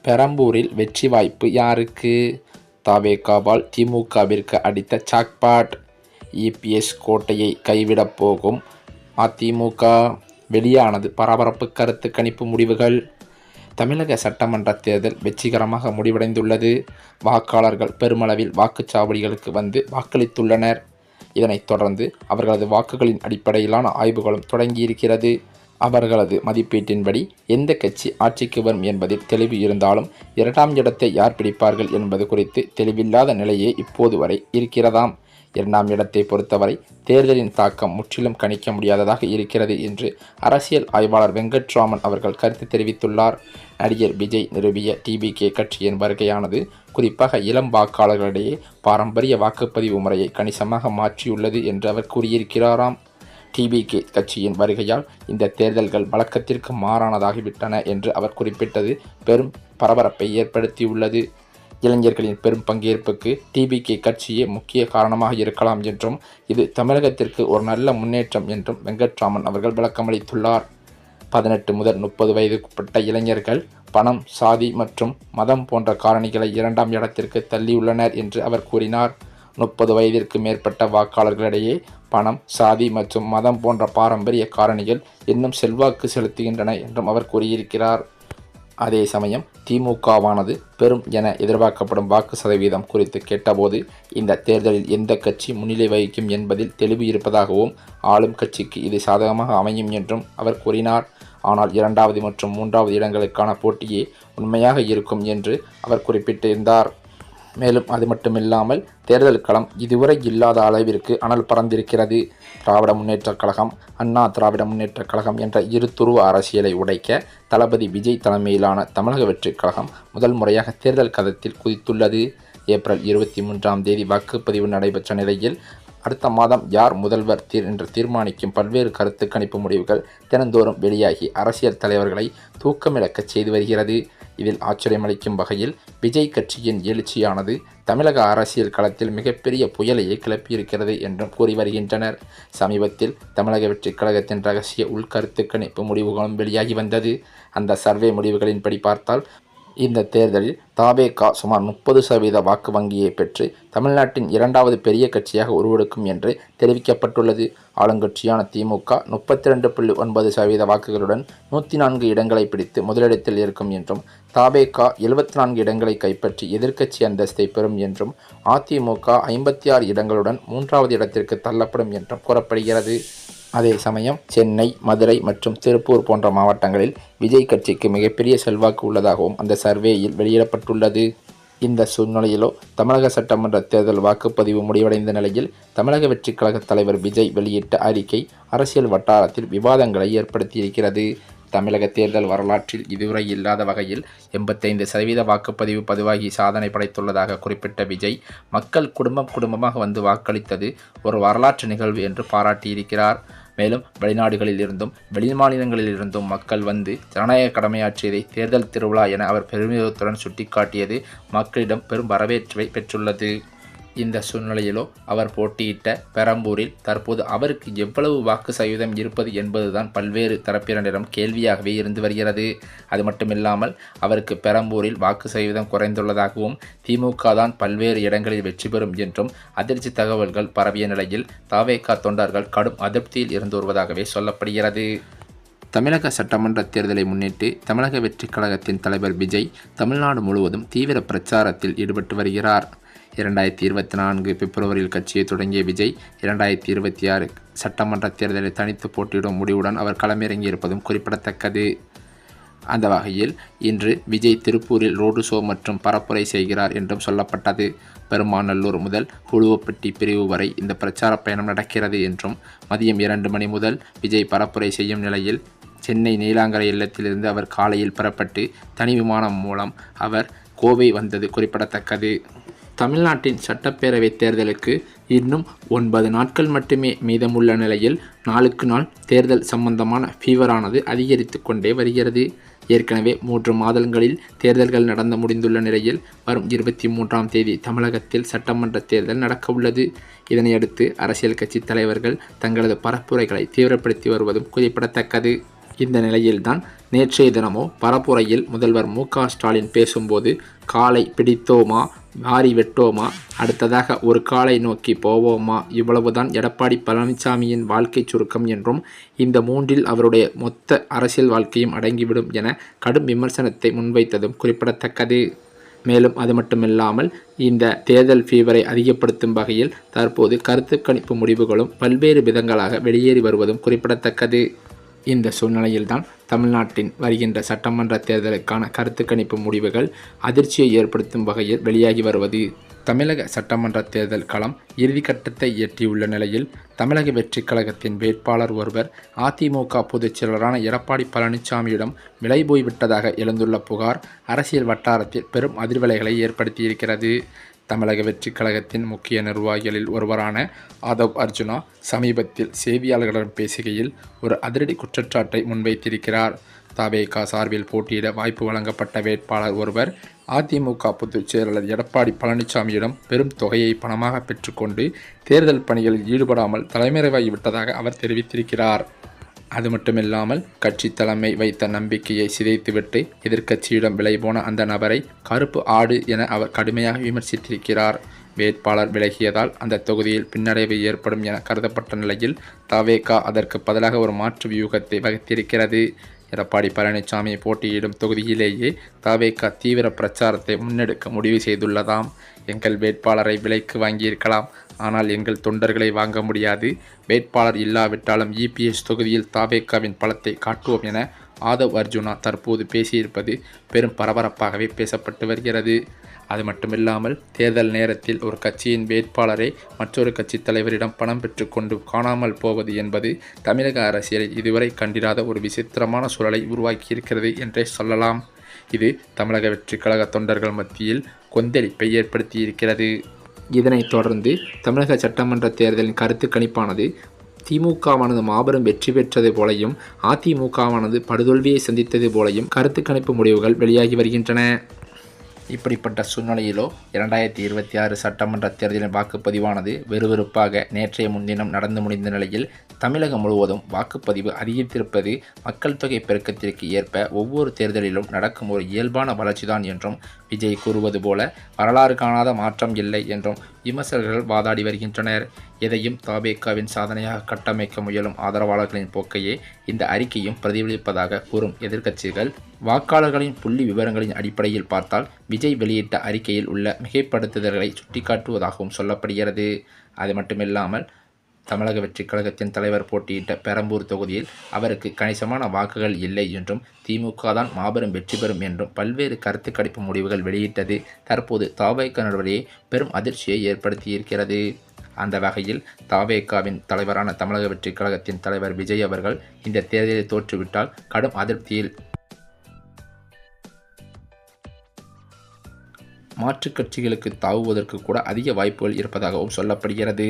பெரம்பூரில் வெற்றி வாய்ப்பு யாருக்கு? தவேகாவால் திமுகவிற்கு அடித்த ஜாக்பாட். இபிஎஸ் கோட்டையை கைவிடப் போகும் அதிமுக. வெளியானது பரபரப்பு கருத்து கணிப்பு முடிவுகள். தமிழக சட்டமன்ற தேர்தல் வெற்றிகரமாக முடிவடைந்துள்ளது. வாக்காளர்கள் பெருமளவில் வாக்குச்சாவடிகளுக்கு வந்து வாக்களித்துள்ளனர். இதனைத் தொடர்ந்து அவர்களது வாக்குகளின் அடிப்படையிலான ஆய்வுகளும் தொடங்கியிருக்கிறது. அவர்களது மதிப்பீட்டின்படி எந்த கட்சி ஆட்சிக்கு வரும் என்பதில் தெளிவு இருந்தாலும் 2ஆம் இடத்தை யார் பிடிப்பார்கள் என்பது குறித்து தெளிவில்லாத நிலையே இப்போது வரை இருக்கிறதாம். 2ஆம் இடத்தை பொறுத்தவரை தேர்தலின் தாக்கம் முற்றிலும் கணிக்க முடியாததாக இருக்கிறது என்று அரசியல் ஆய்வாளர் வெங்கட்ராமன் அவர்கள் கருத்து தெரிவித்துள்ளார். நடிகர் விஜய் நிறுவிய டிபிகே கட்சியின் வருகையானது குறிப்பாக இளம் வாக்காளர்களிடையே பாரம்பரிய வாக்குப்பதிவு முறையை கணிசமாக மாற்றியுள்ளது என்று அவர் கூறியிருக்கிறாராம். டிபிகே கட்சியின் வருகையால் இந்த தேர்தல்கள் வழக்கத்திற்கு மாறானதாகிவிட்டன என்று அவர் குறிப்பிட்டது பெரும் பரபரப்பை ஏற்படுத்தியுள்ளது. இளைஞர்களின் பெரும் பங்கேற்புக்கு டிபிகே கட்சியே முக்கிய காரணமாக இருக்கலாம் என்றும் இது தமிழகத்திற்கு ஒரு நல்ல முன்னேற்றம் என்றும் வெங்கட்ராமன் அவர்கள் விளக்கமளித்துள்ளார். 18 முதல் 30 வயதுக்குட்பட்ட இளைஞர்கள் பணம், சாதி மற்றும் மதம் போன்ற காரணிகளை 2ஆம் இடத்திற்கு தள்ளியுள்ளனர் என்று அவர் கூறினார். 30 வயதிற்கு மேற்பட்ட வாக்காளர்களிடையே பணம், சாதி மற்றும் மதம் போன்ற பாரம்பரிய காரணிகள் இன்னும் செல்வாக்கு செலுத்துகின்றன என்றும் அவர் கூறியிருக்கிறார். அதே சமயம் திமுகவானது பெறும் என எதிர்பார்க்கப்படும் வாக்கு சதவீதம் குறித்து கேட்டபோது இந்த தேர்தலில் எந்த கட்சி முன்னிலை வகிக்கும் என்பதில் தெளிவு இருப்பதாகவும் ஆளும் கட்சிக்கு இது சாதகமாக அமையும் என்றும் அவர் கூறினார். ஆனால் 2வது மற்றும் 3வது இடங்களுக்கான போட்டியே உண்மையாக இருக்கும் என்று அவர் குறிப்பிட்டிருந்தார். மேலும் அது மட்டுமில்லாமல் தேர்தல் களம் இதுவரை இல்லாத அளவிற்கு அனல் பறந்திருக்கிறது. திராவிட முன்னேற்றக் கழகம், அண்ணா திராவிட முன்னேற்றக் கழகம் என்ற இருதுருவ அரசியலை உடைக்க தளபதி விஜய் தலைமையிலான தமிழக வெற்றிக் கழகம் முதல் முறையாக தேர்தல் களத்தில் குதித்துள்ளது. ஏப்ரல் 23ஆம் தேதி வாக்குப்பதிவு நடைபெற்ற நிலையில் அடுத்த மாதம் யார் முதல்வர் என்று தீர்மானிக்கும் பல்வேறு கருத்து கணிப்பு முடிவுகள் தினந்தோறும் வெளியாகி அரசியல் தலைவர்களை தூக்கமிழக்கச் செய்து வருகிறது. இதில் ஆச்சரியமளிக்கும் வகையில் விஜய் கட்சியின் எழுச்சியானது தமிழக அரசியல் களத்தில் மிகப்பெரிய புயலையை கிளப்பியிருக்கிறது என்றும் கூறி வருகின்றனர். சமீபத்தில் தமிழக வெற்றிக் கழகத்தின் ரகசிய உள்கருத்து கணிப்பு முடிவுகளும் வெளியாகி வந்தது. அந்த சர்வே முடிவுகளின்படி பார்த்தால் இந்த தேர்தலில் தவேகா சுமார் 30% வாக்கு வங்கியை பெற்று தமிழ்நாட்டின் 2வது பெரிய கட்சியாக உருவெடுக்கும் என்று தெரிவிக்கப்பட்டுள்ளது. ஆளுங்கட்சியான திமுக 32.9% வாக்குகளுடன் 104 இடங்களை பிடித்து முதலிடத்தில் இருக்கும் என்றும் தவேகா 74 இடங்களை கைப்பற்றி எதிர்க்கட்சி அந்தஸ்தை பெறும் என்றும் அதிமுக 56 இடங்களுடன் 3வது இடத்திற்கு தள்ளப்படும் என்றும் கூறப்படுகிறது. அதே சமயம் சென்னை, மதுரை மற்றும் திருப்பூர் போன்ற மாவட்டங்களில் விஜய் கட்சிக்கு மிகப்பெரிய செல்வாக்கு உள்ளதாகவும் அந்த சர்வேயில் வெளியிடப்பட்டுள்ளது. இந்த சூழ்நிலையிலோ தமிழக சட்டமன்ற தேர்தல் வாக்குப்பதிவு முடிவடைந்த நிலையில் தமிழக வெற்றிக் கழக தலைவர் விஜய் வெளியிட்ட அறிக்கை அரசியல் வட்டாரத்தில் விவாதங்களை ஏற்படுத்தியிருக்கிறது. தமிழக தேர்தல் வரலாற்றில் இதுவரை இல்லாத வகையில் 85% வாக்குப்பதிவு பதிவாகி சாதனை படைத்துள்ளதாக குறிப்பிட்ட விஜய் மக்கள் குடும்பமாக வந்து வாக்களித்தது ஒரு வரலாற்று நிகழ்வு என்று பாராட்டியிருக்கிறார். மேலும் வெளிநாடுகளில் இருந்தும் வெளிமாநிலங்களில் இருந்தும் மக்கள் வந்து ஜனநாயக கடமையாற்றியதை தேர்தல் திருவிழா என அவர் பெருமிதத்துடன் சுட்டிக்காட்டியது மக்களிடம் பெரும் வரவேற்பை பெற்றுள்ளது. இந்த சூழ்நிலையிலோ அவர் போட்டியிட்ட பெரம்பூரில் தற்போது அவருக்கு எவ்வளவு வாக்கு சதவீதம் இருப்பது என்பதுதான் பல்வேறு தரப்பினரிடம் கேள்வியாகவே இருந்து வருகிறது. அது மட்டுமில்லாமல் அவருக்கு பெரம்பூரில் வாக்கு சதவீதம் குறைந்துள்ளதாகவும் திமுக தான் பல்வேறு இடங்களில் வெற்றி பெறும் என்றும் அதிர்ச்சி தகவல்கள் பரவிய நிலையில் தவேகா தொண்டர்கள் கடும் அதிருப்தியில் இருந்து வருவதாகவே சொல்லப்படுகிறது. தமிழக சட்டமன்ற தேர்தலை முன்னிட்டு தமிழக வெற்றிக் கழகத்தின் தலைவர் விஜய் தமிழ்நாடு முழுவதும் தீவிர பிரச்சாரத்தில் ஈடுபட்டு வருகிறார். 2024 பிப்ரவரியில் கட்சியை தொடங்கிய விஜய் 2026 சட்டமன்ற தேர்தலில் தனித்து போட்டியிடும் முடிவுடன் அவர் களமிறங்கியிருப்பதும் குறிப்பிடத்தக்கது. அந்த வகையில் இன்று விஜய் திருப்பூரில் ரோடு ஷோ மற்றும் பரப்புரை செய்கிறார் என்றும் சொல்லப்பட்டது. பெருமாநல்லூர் முதல் புழுவப்பட்டி பிரிவு வரை இந்த பிரச்சார பயணம் நடக்கிறது என்றும் மதியம் 2 மணி முதல் விஜய் பரப்புரை செய்யும் நிலையில் சென்னை நீலாங்கரை இல்லத்திலிருந்து அவர் காலையில் புறப்பட்டு தனி விமானம் மூலம் அவர் கோவை வந்தது குறிப்பிடத்தக்கது. தமிழ்நாட்டின் சட்டப்பேரவைத் தேர்தலுக்கு இன்னும் 9 நாட்கள் மட்டுமே மீதமுள்ள நிலையில் நாளுக்கு நாள் தேர்தல் சம்பந்தமான ஃபீவரானது அதிகரித்து கொண்டே வருகிறது. ஏற்கனவே 3 மாதங்களில் தேர்தல்கள் நடந்து முடிந்துள்ள நிலையில் வரும் 23ஆம் தேதி தமிழகத்தில் சட்டமன்ற தேர்தல் நடக்க உள்ளது. இதனையடுத்து அரசியல் கட்சி தலைவர்கள் தங்களது பரப்புரைகளை தீவிரப்படுத்தி வருவதும் குறிப்பிடத்தக்கது. இந்த நிலையில்தான் நேற்றைய தினமோ பரப்புரையில் முதல்வர் மு.க.ஸ்டாலின் பேசும்போது காலை பிடித்தோமா, வாரி வெட்டோமா, அடுத்ததாக ஒரு காலை நோக்கி போவோமா, இவ்வளவுதான் எடப்பாடி பழனிசாமியின் வாழ்க்கை சுருக்கம் என்றும் இந்த மூன்றில் அவருடைய மொத்த அரசியல் வாழ்க்கையும் அடங்கிவிடும் என கடும் விமர்சனத்தை முன்வைத்ததும் குறிப்பிடத்தக்கது. மேலும் அது மட்டுமில்லாமல் இந்த தேர்தல் ஃபீவரை அதிகப்படுத்தும் வகையில் தற்போது கருத்து கணிப்பு முடிவுகளும் பல்வேறு விதங்களாக வெளியேறி வருவதும் குறிப்பிடத்தக்கது. இந்த சூழ்நிலையில்தான் தமிழ்நாட்டின் வருகின்ற சட்டமன்ற தேர்தலுக்கான கருத்து கணிப்பு முடிவுகள் அதிர்ச்சியை ஏற்படுத்தும் வகையில் வெளியாகி வருவது. தமிழக சட்டமன்ற தேர்தல் களம் இறுதிக்கட்டத்தை எட்டியுள்ள நிலையில் தமிழக வெற்றி கழகத்தின் வேட்பாளர் ஒருவர் அதிமுக பொதுச் செயலரான எடப்பாடி பழனிசாமியிடம் விலை போய்விட்டதாக எழுந்துள்ள புகார் அரசியல் வட்டாரத்தில் பெரும் அதிர்வலைகளை ஏற்படுத்தியிருக்கிறது. தமிழக வெற்றி கழகத்தின் முக்கிய நிர்வாகிகளில் ஒருவரான ஆதவ் அர்ஜுனா சமீபத்தில் செய்தியாளர்களிடம் பேசுகையில் ஒரு அதிரடி குற்றச்சாட்டை முன்வைத்திருக்கிறார். தவேகா சார்பில் போட்டியிட வாய்ப்பு வழங்கப்பட்ட வேட்பாளர் ஒருவர் அதிமுக பொதுச் செயலாளர் எடப்பாடி பழனிசாமியிடம் பெரும் தொகையை பணமாக பெற்றுக்கொண்டு தேர்தல் பணிகளில் ஈடுபடாமல் தலைமறைவாகிவிட்டதாக அவர் தெரிவித்திருக்கிறார். அது மட்டுமில்லாமல் கட்சி தலைமை வைத்த நம்பிக்கையை சிதைத்துவிட்டு எதிர்க்கட்சியிடம் விலை போன அந்த நபரை கருப்பு ஆடு என அவர் கடுமையாக விமர்சித்திருக்கிறார். வேட்பாளர் விலகியதால் அந்த தொகுதியில் பின்னடைவு ஏற்படும் என கருதப்பட்ட நிலையில் தவேகா அதற்கு பதிலாக ஒரு மாற்று வியூகத்தை வகுத்திருக்கிறது. எடப்பாடி பழனிசாமி போட்டியிடும் தொகுதியிலேயே தவேகா தீவிர பிரச்சாரத்தை முன்னெடுக்க முடிவு செய்துள்ளதாம். எங்கள் வேட்பாளரை விலைக்கு வாங்கியிருக்கலாம், ஆனால் எங்கள் தொண்டர்களை வாங்க முடியாது. வேட்பாளர் இல்லாவிட்டாலும் இபிஎஸ் தொகுதியில் தவேகாவின் பலத்தை காட்டுவோம் என ஆதவ் அர்ஜுனா தற்போது பேசியிருப்பது பெரும் பரபரப்பாகவே பேசப்பட்டு வருகிறது. அது மட்டுமில்லாமல் தேர்தல் நேரத்தில் ஒரு கட்சியின் வேட்பாளரை மற்றொரு கட்சி தலைவரிடம் பணம் பெற்றுக்கொண்டு காணாமல் போவது என்பது தமிழக அரசியலில் இதுவரை கண்டிராத ஒரு விசித்திரமான சூழலை உருவாக்கியிருக்கிறது என்றே சொல்லலாம். இது தமிழக வெற்றி கழக தொண்டர்கள் மத்தியில் கொந்தளிப்பை ஏற்படுத்தியிருக்கிறது. இதனைத் தொடர்ந்து தமிழக சட்டமன்ற தேர்தலின் கருத்து கணிப்பானது திமுகவானது மாபெரும் வெற்றி பெற்றது போலையும் அதிமுகவானது படுதோல்வியை சந்தித்தது போலையும் கருத்து கணிப்பு முடிவுகள் வெளியாகி வருகின்றன. இப்படிப்பட்ட சூழ்நிலையிலோ 2026 சட்டமன்ற தேர்தலின் வாக்குப்பதிவானது விறுவிறுப்பாக நேற்றைய முன்தினம் நடந்து முடிந்த நிலையில் தமிழகம் முழுவதும் வாக்குப்பதிவு அதிகரித்திருப்பது மக்கள் தொகை பெருக்கத்திற்கு ஏற்ப ஒவ்வொரு தேர்தலிலும் நடக்கும் ஒரு இயல்பான வளர்ச்சிதான் என்றும் விஜய் கூறுவது போல வரலாறு காணாத மாற்றம் இல்லை என்றும் விமர்சகர்கள் வாதாடி வருகின்றனர். எதையும் தவேகாவின் சாதனையாக கட்டமைக்க முயலும் ஆதரவாளர்களின் போக்கையே இந்த அறிக்கையும் பிரதிபலிப்பதாக கூறும் எதிர்க்கட்சிகள் வாக்காளர்களின் புள்ளி விவரங்களின் அடிப்படையில் பார்த்தால் விஜய் வெளியிட்ட அறிக்கையில் உள்ள மிகைப்படுத்துதல்களை சுட்டிக்காட்டுவதாகவும் சொல்லப்படுகிறது. அது மட்டுமில்லாமல் தமிழக வெற்றி கழகத்தின் தலைவர் போட்டியிட்ட பெரம்பூர் தொகுதியில் அவருக்கு கணிசமான வாக்குகள் இல்லை என்றும் திமுக தான் மாபெரும் வெற்றி பெறும் என்றும் பல்வேறு கருத்து கணிப்பு முடிவுகள் வெளியிட்டது தற்போது தவேகா நடவடிக்கையை பெரும் அதிர்ச்சியை ஏற்படுத்தியிருக்கிறது. அந்த வகையில் தவேகாவின் தலைவரான தமிழக வெற்றி கழகத்தின் தலைவர் விஜய் அவர்கள் இந்த தேர்தலில் தோற்றுவிட்டால் கடும் அதிருப்தியில் மாற்றுக் கட்சிகளுக்கு தாவுவதற்கு கூட அதிக வாய்ப்புகள் இருப்பதாகவும் சொல்லப்படுகிறது.